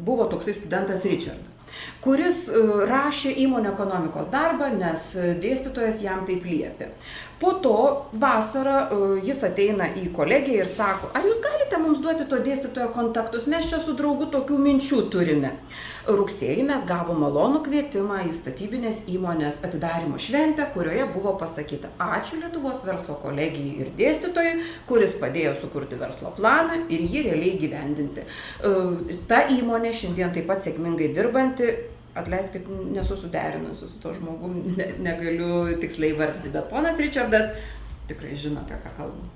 S2: buvo toksai studentas Richardas, kuris rašė įmonių ekonomikos darbą, nes dėstytojas jam taip liepė. Po to vasarą jis ateina į kolegiją ir sako, ar jūs galite mums duoti to dėstytojo kontaktus, mes čia su draugu tokių minčių turime. Rugsėjį mes gavom malonų kvietimą į statybinės įmonės atidarymo šventę, kurioje buvo pasakyta, ačiū Lietuvos verslo kolegijai ir dėstytojai, kuris padėjo sukurti verslo planą ir jį realiai gyvendinti. Ta įmonė šiandien taip pat sėkmingai dirbanti, atleiskit, nesu suderinusi su to žmogum, negaliu tiksliai vardyti, bet ponas Richardas tikrai žino, apie ką kalbam.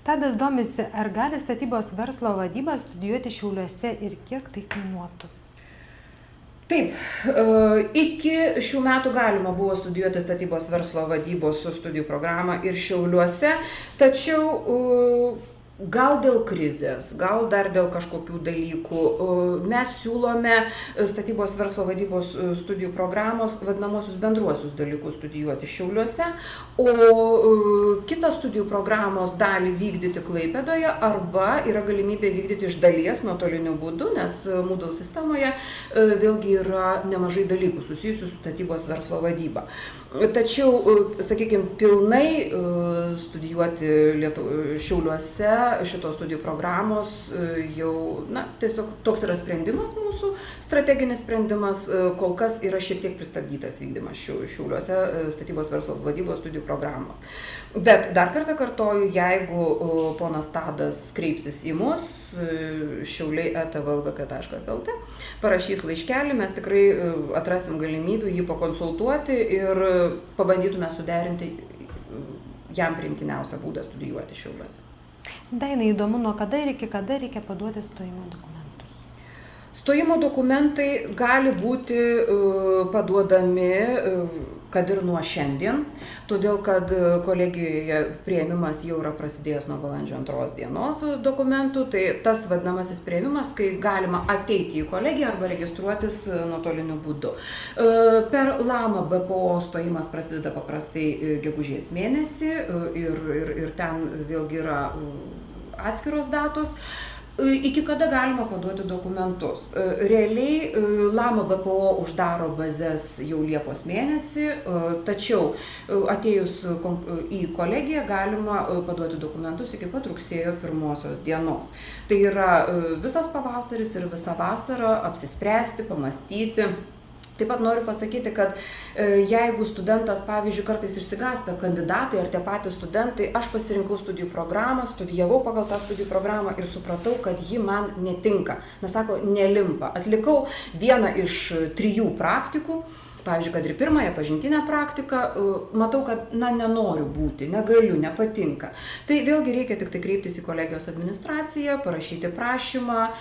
S1: Tadas domisi, ar gali statybos verslo vadybą studijuoti Šiauliuose ir kiek tai kainuotų?
S2: Taip, iki šių metų galima buvo studijuoti statybos verslo vadybos studijų programą ir Šiauliuose, tačiau gal dėl krizės, gal dar dėl kažkokių dalykų. Mes siūlome statybos verslo vadybos studijų programos vadinamosius bendruosius dalykus studijuoti Šiauliuose, o kitą studijų programos dalį vykdyti Klaipėdoje arba yra galimybė vykdyti iš dalies nuotoliniu būdu, nes Moodle sistemoje vėlgi yra nemažai dalykų susijusių su statybos verslo vadyba. Tačiau, sakykime, pilnai studijuoti Šiauliuose šitos studijų programos jau, na, tiesiog toks yra sprendimas mūsų, strateginis sprendimas, kol kas yra šiek tiek pristabdytas vykdymas Šiauliuose statybos verslo vadybos studijų programos. Bet dar kartą kartoju, jeigu ponas Tadas kreipsis į mus, šiauliai@vlvk.lt, parašys laiškelį, mes tikrai atrasim galimybių jį pakonsultuoti ir pabandytume suderinti jam priimtiniausią būdą studijuoti Šiauliuose.
S1: Dainai įdomu, nuo kada ir iki kada reikia paduoti stojimo dokumentus.
S2: Stojimo dokumentai gali būti paduodami kad ir nuo šiandien, todėl kad kolegijoje priėmimas jau yra prasidėjęs nuo balandžio 2 dienos dokumentų, tai tas vadinamasis priėmimas, kai galima ateiti į kolegiją arba registruotis nuotoliniu būdu. Per LAMA BPO stojimas prasideda paprastai gegužės mėnesį ir ten vėlgi yra atskiros datos. Iki kada galima paduoti dokumentus? Realiai LAMA BPO uždaro bazes jau Liepos mėnesį, tačiau atėjus į kolegiją galima paduoti dokumentus iki pat rugsėjo 1 dienos. Tai yra visas pavasaris ir visa vasara apsispręsti, pamastyti. Taip pat noriu pasakyti, kad jeigu studentas, pavyzdžiui, kartais išsigąsta kandidatai ar tie patys studentai, aš pasirinkau studijų programą, studijavau pagal tą studijų programą ir supratau, kad ji man netinka. Nes sako, nelimpa. Atlikau vieną iš 3 praktikų. Pavyzdžiui, kad ir pirmąją pažintinę praktiką, matau, kad nenoriu būti, negaliu, nepatinka. Tai vėlgi reikia tik tai kreiptis į kolegijos administraciją, parašyti prašymą.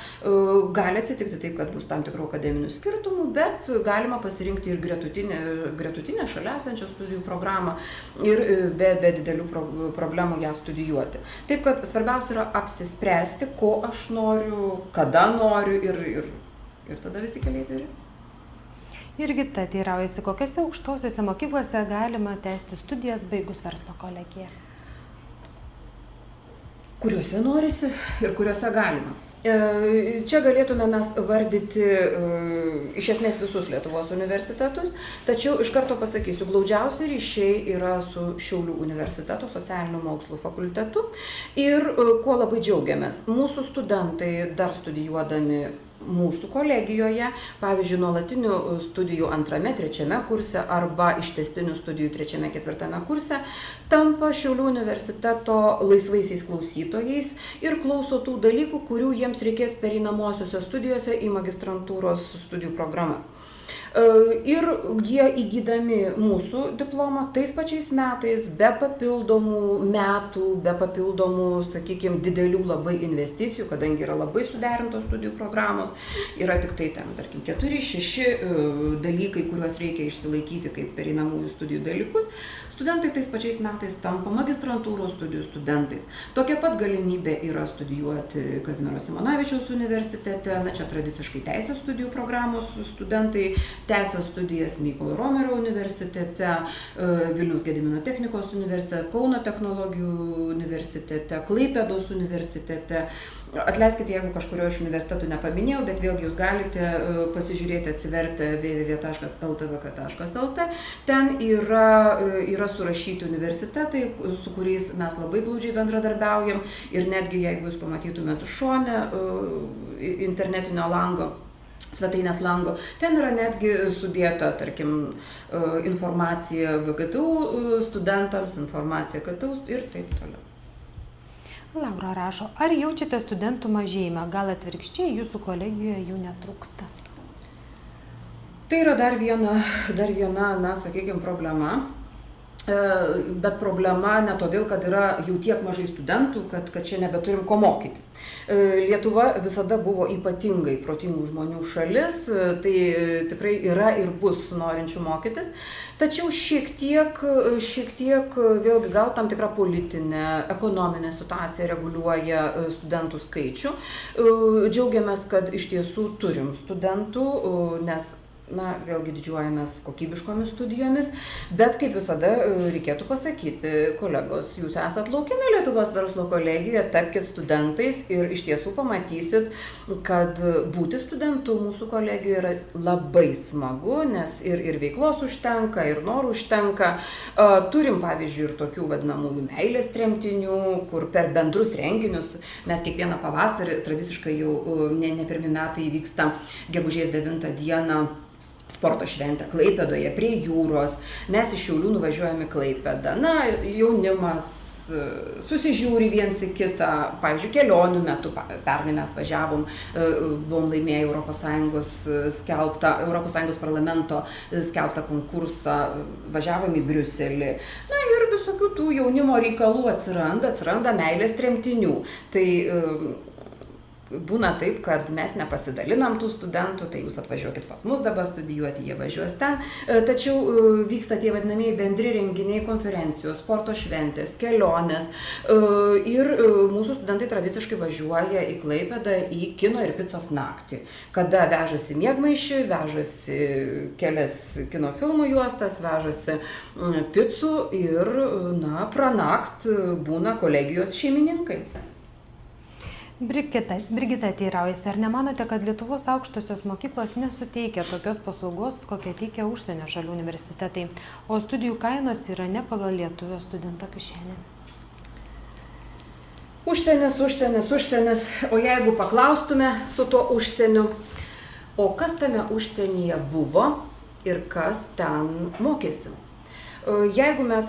S2: Gali atsitikti taip, kad bus tam tikrų akademinių skirtumų, bet galima pasirinkti ir gretutinę šalia esančią studijų programą ir be didelių problemų ją studijuoti. Taip, kad svarbiausia yra apsispręsti, ko aš noriu, kada noriu ir tada visi keliai atviri.
S1: Jurgita teiraujasi, kokiose aukštosiuose mokyklose galima tęsti studijas baigus verslo kolegiją?
S2: Kuriuose norisi ir kuriuose galima. Čia galėtume mes vardyti iš esmės visus Lietuvos universitetus, tačiau iš karto pasakysiu, glaudžiausi ryšiai yra su Šiaulių universiteto socialinių mokslų fakultetu ir kuo labai džiaugiamės. Mūsų studentai dar studijuodami mūsų kolegijoje, pavyzdžiui, nuolatinių studijų 2., 3 kurse arba ištęstinių studijų 3., 4 kurse, tampa Šiaulių universiteto laisvaisiais klausytojais ir klauso tų dalykų, kurių jiems reikės pereinamosiose studijose į magistrantūros studijų programas. Ir jie įgydami mūsų diplomą tais pačiais metais, be papildomų metų, be papildomų, sakykime, didelių labai investicijų, kadangi yra labai suderintos studijų programos, yra tik tai ten, tarkim, 4-6 dalykai, kuriuos reikia išsilaikyti kaip pereinamųjų studijų dalykus, studentai tais pačiais metais tampa magistrantūros studijų studentais. Tokia pat galimybė yra studijuoti Kazimiero Simonavičiaus universitete, čia tradiciškai teisės studijų programos studentai tęsia studijas Mykolo Romerio universitete, Vilniaus Gedimino technikos universitete, Kauno technologijų universitete, Klaipėdos universitete. Atleiskite, jeigu kažkurio iš universitetų nepaminėjau, bet vėlgi jūs galite pasižiūrėti, atsiverti www.ltvk.lt. Ten yra surašyti universitetai, su kuriais mes labai glaudžiai bendradarbiaujam ir netgi jeigu jūs pamatytumėte šone internetinio lango, svetainės lango, ten yra netgi sudėta, tarkim, informacija VGTU studentams, informacija KTU ir taip toliau.
S1: Laura rašo, ar jaučiate studentų mažėjimą, gal atvirkščiai jūsų kolegijoje jų netrūksta?
S2: Tai yra dar viena, sakykime, problema. Bet problema ne todėl, kad yra jau tiek mažai studentų, kad čia nebeturim ko mokyti. Lietuva visada buvo ypatingai protingų žmonių šalis, tai tikrai yra ir bus norinčių mokytis. Tačiau šiek tiek vėlgi gal tam tikra politinė, ekonominė situacija reguliuoja studentų skaičių. Džiaugiamės, kad iš tiesų turim studentų, nes vėlgi didžiuojamės kokybiškomis studijomis, bet kaip visada reikėtų pasakyti, kolegos, jūs esat laukiami Lietuvos verslo kolegijoje, tapkit studentais ir iš tiesų pamatysit, kad būti studentu mūsų kolegijoje yra labai smagu, nes ir veiklos užtenka, ir norų užtenka. Turim, pavyzdžiui, ir tokių vadinamųjų meilės tremtinių, kur per bendrus renginius mes kiekvieną pavasarį, tradiciškai jau ne pirmi metai vyksta gegužės 9 dieną, sporto šventę Klaipėdoje prie jūros. Mes iš Šiaulių nuvažiuojame į Klaipėdą. Jaunimas susižiūri viens į kitą. Pavyzdžiui, kelionių metu, pernai mes važiavom, buvom laimėję Europos Sąjungos parlamento skelbtą konkursą, važiavom į Briuselį. Ir visokių tų jaunimo reikalų atsiranda meilės tremtinių. Tai būna taip, kad mes nepasidalinam tų studentų, tai jūs atvažiuokit pas mus dabar studijuoti, jie važiuos ten. Tačiau vyksta tie vadinamieji bendri renginiai, konferencijos, sporto šventės, kelionės. Ir mūsų studentai tradiciškai važiuoja į Klaipėdą į kino ir picos naktį, kada vežasi miegmaišį, vežasi kelias kino filmų juostas, vežasi picų ir, pranakt būna kolegijos šeimininkai.
S1: Brigita teiraujasi, ar nemanote, kad Lietuvos aukštosios mokyklos nesuteikia tokios paslaugos, kokią teikia užsienio šalių universitetai, o studijų kainos yra ne pagal lietuvio studento kišenę?
S2: Užsienis. O jeigu paklaustume su tuo užsieniu, o kas tame užsienyje buvo ir kas ten mokėsi? Jeigu mes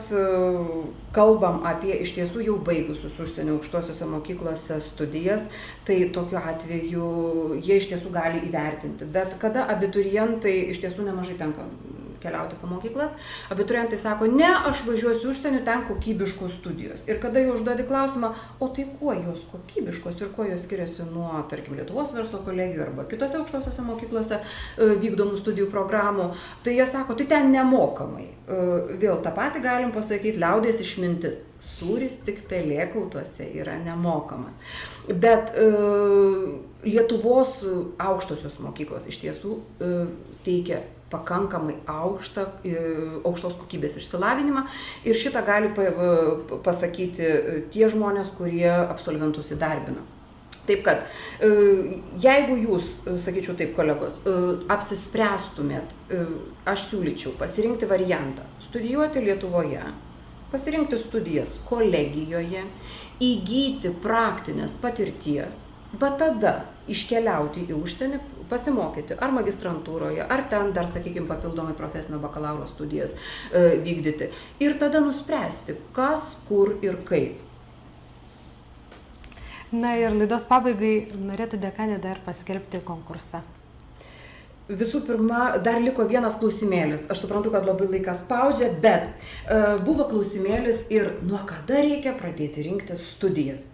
S2: kalbam apie iš tiesų jau baigusius užsienio aukštosiuose mokyklose studijas, tai tokiu atveju jie iš tiesų gali įvertinti. Bet kada abiturientai, iš tiesų nemažai tenka keliauti po mokyklas, abiturientai sako, ne, aš važiuosiu užsienio, ten kokybiškos studijos. Ir kada jau užduodi klausimą, o tai kuo jos kokybiškos ir kuo jos skiriasi nuo, tarkim, Lietuvos verslo kolegijų arba kitose aukštosiuose mokyklose vykdomų studijų programų, tai jie sako, tai ten nemokamai. Vėl tą patį galim pasakyti, liaudies išmintis. Sūris tik pelėkautuose yra nemokamas. Bet Lietuvos aukštosios mokyklos iš tiesų teikia pakankamai aukštos kokybės išsilavinimą ir šitą gali pasakyti tie žmonės, kurie absolventus įdarbina. Taip kad, jeigu jūs, sakyčiau taip, kolegos, apsispręstumėt, aš siūlyčiau pasirinkti variantą, studijuoti Lietuvoje, pasirinkti studijas kolegijoje, įgyti praktinės patirties, va tada iškeliauti į užsienį, pasimokyti ar magistrantūroje, ar ten dar, sakykime, papildomai profesinio bakalauro studijas vykdyti. Ir tada nuspręsti, kas, kur ir kaip.
S1: Na ir laidos pabaigai norėtų dekanė dar paskelbti konkursą.
S2: Visų pirma, dar liko vienas klausimėlis. Aš suprantu, kad labai laikas spaudžia, bet buvo klausimėlis ir nuo kada reikia pradėti rinktis studijas.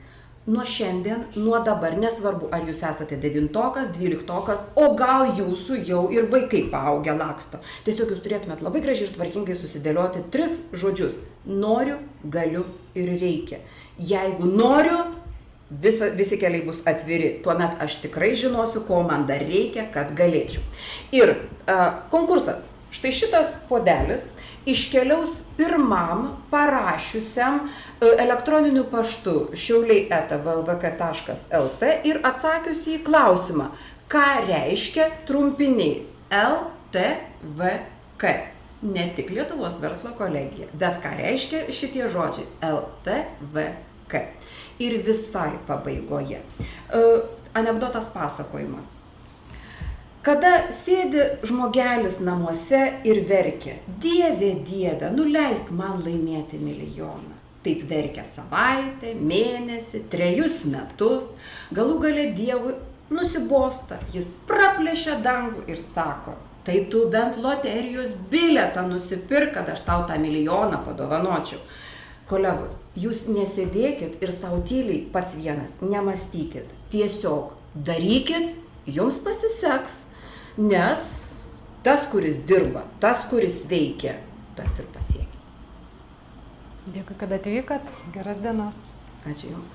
S2: Nuo šiandien, nuo dabar, nesvarbu, ar jūs esate 9-okas, 12-okas, o gal jūsų jau ir vaikai paaugę laksto. Tiesiog jūs turėtumėt labai gražiai ir tvarkingai susidėlioti 3 žodžius. Noriu, galiu ir reikia. Jeigu noriu, visi keliai bus atviri. Tuomet aš tikrai žinosiu, ko man dar reikia, kad galėčiau. Ir konkursas. Štai šitas puodelis iškeliaus pirmam parašiusiam elektroniniu paštu šiauliai@vlvk.lt ir atsakiusi į klausimą, ką reiškia trumpiniai LTVK. Ne tik Lietuvos verslo kolegija, bet ką reiškia šitie žodžiai LTVK. Ir visai pabaigoje. Anekdotas pasakojimas. Kada sėdi žmogelis namuose ir verkia, Dieve, Dieve, nuleisk man laimėti milijoną. Taip verkia savaitę, mėnesį, 3 metus, galų gale Dievui nusibosta, jis praplėšia dangų ir sako, tai tu bent loterijos bilietą nusipirk, kad aš tau tą milijoną padovanočiau. Kolegos, jūs nesėdėkit ir savo tyliai pats vienas, nemastykit, tiesiog darykit, jums pasiseks. Nes tas, kuris dirba, tas, kuris veikia, tas ir pasiekia.
S1: Dėkui, kad atvykot. Geros dienos.
S2: Ačiū Jums.